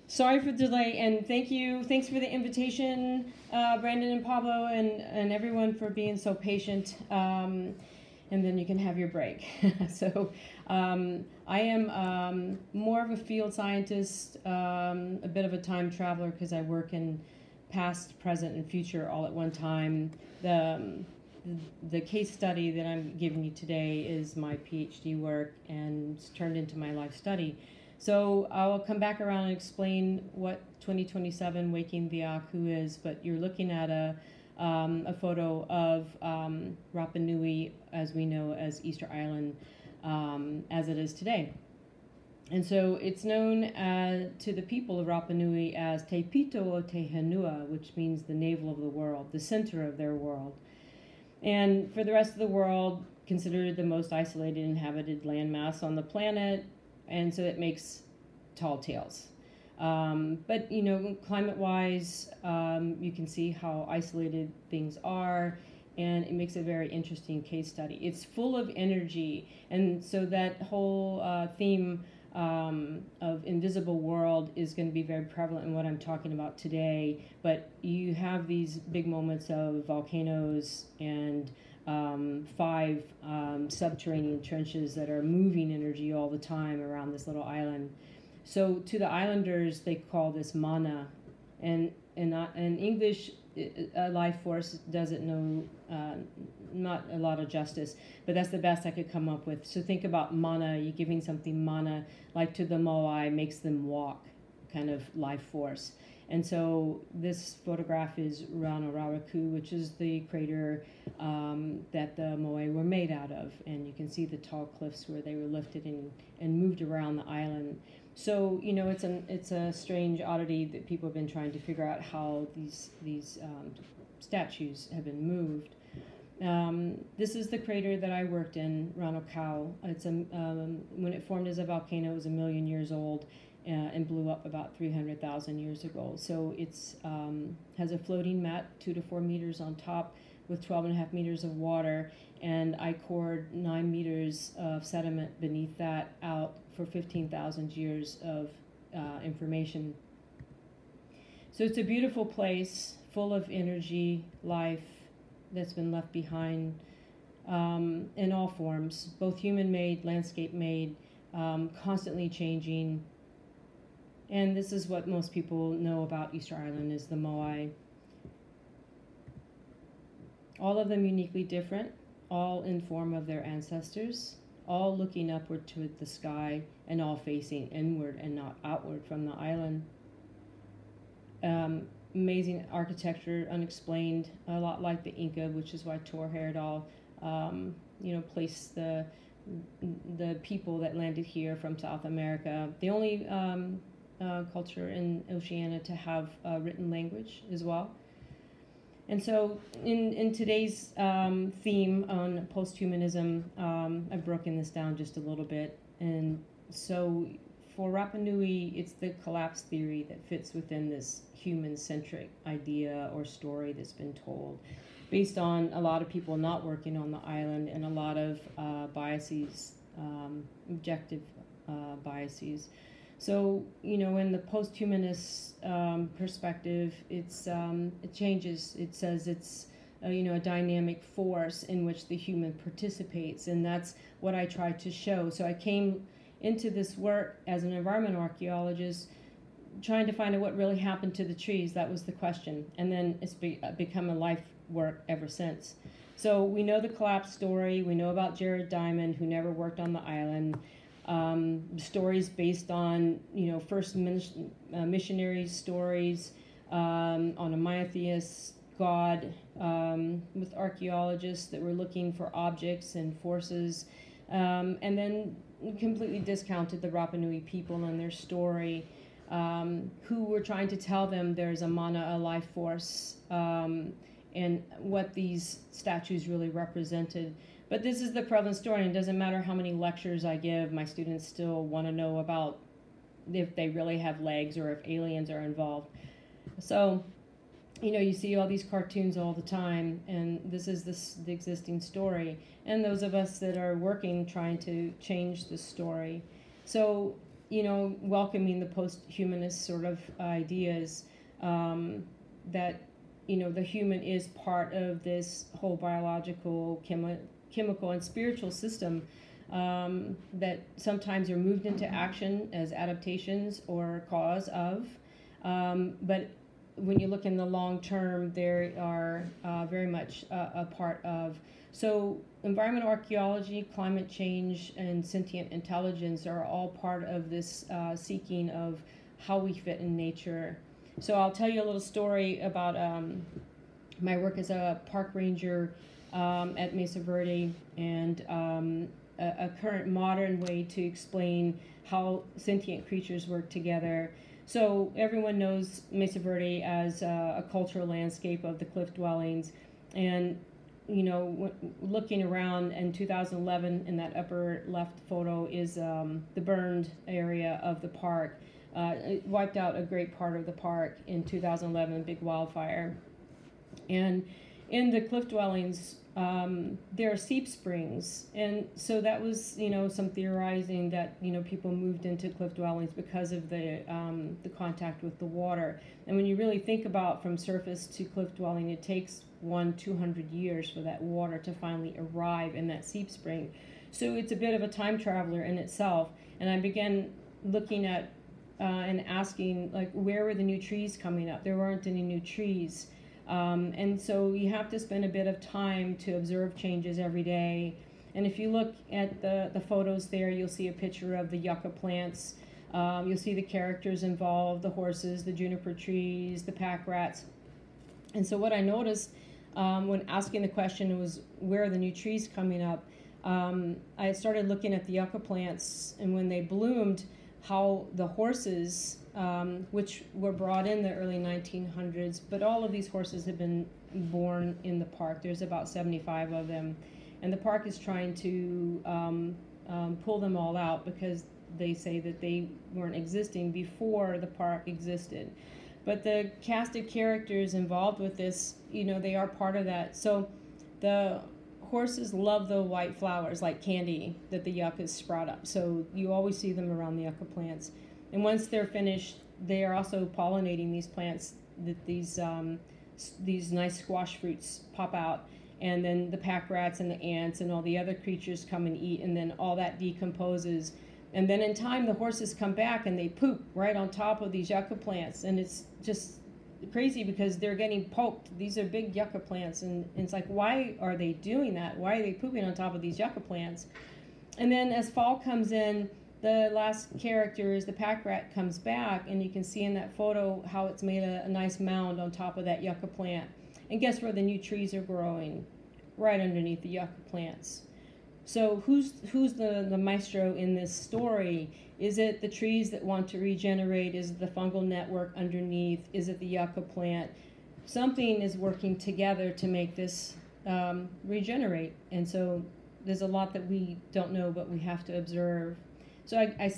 Sorry for the delay, and thank you. Thanks for the invitation, Brandon and Pablo, and everyone for being so patient. And then you can have your break. So I am more of a field scientist, a bit of a time traveler because I work in past, present, and future all at one time. The case study that I'm giving you today is my PhD work and it's turned into my life study. So I'll come back around and explain what 2027 Waking the Aku is, but you're looking at a photo of Rapa Nui, as we know as Easter Island, as it is today. And so it's known to the people of Rapa Nui as Te Pito o Te Henua, which means the navel of the world, the center of their world. And for the rest of the world, considered the most isolated inhabited landmass on the planet, and so it makes tall tales. But, you know, climate-wise, you can see how isolated things are, and it makes a very interesting case study. It's full of energy, and so that whole theme of invisible world is going to be very prevalent in what I'm talking about today. But you have these big moments of volcanoes and 5 subterranean trenches that are moving energy all the time around this little island. So to the islanders, they call this mana, and in English, a life force doesn't know not a lot of justice, but that's the best I could come up with. So think about mana. You're giving something mana, like to the moai, makes them walk, kind of life force. And so this photograph is Rano Raraku, which is the crater that the moai were made out of. And you can see the tall cliffs where they were lifted and moved around the island. So, you know, it's a strange oddity that people have been trying to figure out how these statues have been moved. This is the crater that I worked in, Rano Kau. It's when it formed as a volcano, it was 1 million years old. And blew up about 300,000 years ago. So it's has a floating mat, 2 to 4 meters on top, with 12.5 meters of water, and I cored 9 meters of sediment beneath that out for 15,000 years of information. So it's a beautiful place, full of energy, life that's been left behind in all forms, both human-made, landscape-made, constantly changing. And this is what most people know about Easter Island, is the moai. All of them uniquely different, all in form of their ancestors, all looking upward to the sky, and all facing inward and not outward from the island. Amazing architecture, unexplained, a lot like the Inca, which is why Tor Heyerdahl, placed the people that landed here from South America. The only culture in Oceania to have a written language as well. And so in today's theme on posthumanism, I've broken this down just a little bit. And so for Rapa Nui, it's the collapse theory that fits within this human-centric idea or story that's been told, based on a lot of people not working on the island and a lot of biases, objective biases. So, you know, in the posthumanist perspective, it changes. It says it's a dynamic force in which the human participates, and that's what I tried to show. So I came into this work as an environmental archaeologist, trying to find out what really happened to the trees. That was the question, and then it's become a life work ever since. So we know the collapse story. We know about Jared Diamond, who never worked on the island. Stories based on, first missionary stories on a monotheist God, with archaeologists that were looking for objects and forces, and then completely discounted the Rapa Nui people and their story, who were trying to tell them there's a mana, a life force, and what these statues really represented. But this is the prevalent story, and it doesn't matter how many lectures I give, my students still want to know about if they really have legs or if aliens are involved. So, you see all these cartoons all the time, and this is the existing story. And those of us that are working, trying to change the story. So welcoming the post-humanist sort of ideas that, the human is part of this whole biological, chemical, and spiritual system that sometimes are moved into action as adaptations or cause of. But when you look in the long term, they are very much a part of. So environmental archaeology, climate change, and sentient intelligence are all part of this seeking of how we fit in nature. So I'll tell you a little story about my work as a park ranger at Mesa Verde, and a current modern way to explain how sentient creatures work together. So everyone knows Mesa Verde as a cultural landscape of the cliff dwellings, and looking around in 2011 in that upper left photo is the burned area of the park. It wiped out a great part of the park in 2011, big wildfire. And in the cliff dwellings, there are seep springs, and so that was some theorizing that people moved into cliff dwellings because of the contact with the water. And when you really think about from surface to cliff dwelling, it takes 200 years for that water to finally arrive in that seep spring. So it's a bit of a time traveler in itself. And I began looking at and asking, like, where were the new trees coming up? There weren't any new trees. And so you have to spend a bit of time to observe changes every day. And if you look at the photos there, you'll see a picture of the yucca plants. You'll see the characters involved, the horses, the juniper trees, the pack rats. And so what I noticed when asking the question was, where are the new trees coming up? I started looking at the yucca plants, and when they bloomed, how the horses, which were brought in the early 1900s, but all of these horses have been born in the park. There's about 75 of them. And the park is trying to pull them all out because they say that they weren't existing before the park existed. But the cast of characters involved with this, they are part of that. So the horses love the white flowers like candy that the yuccas sprout up. So you always see them around the yucca plants. And once they're finished, they are also pollinating these plants, that these nice squash fruits pop out. And then the pack rats and the ants and all the other creatures come and eat, and then all that decomposes. And then in time, the horses come back and they poop right on top of these yucca plants. And it's just crazy because they're getting poked. These are big yucca plants, and it's like, why are they doing that? Why are they pooping on top of these yucca plants? And then as fall comes in, the last character is the pack rat comes back, and you can see in that photo how it's made a nice mound on top of that yucca plant. And guess where the new trees are growing? Right underneath the yucca plants. So who's the maestro in this story? Is it the trees that want to regenerate? Is it the fungal network underneath? Is it the yucca plant? Something is working together to make this regenerate. And so there's a lot that we don't know, but we have to observe. So I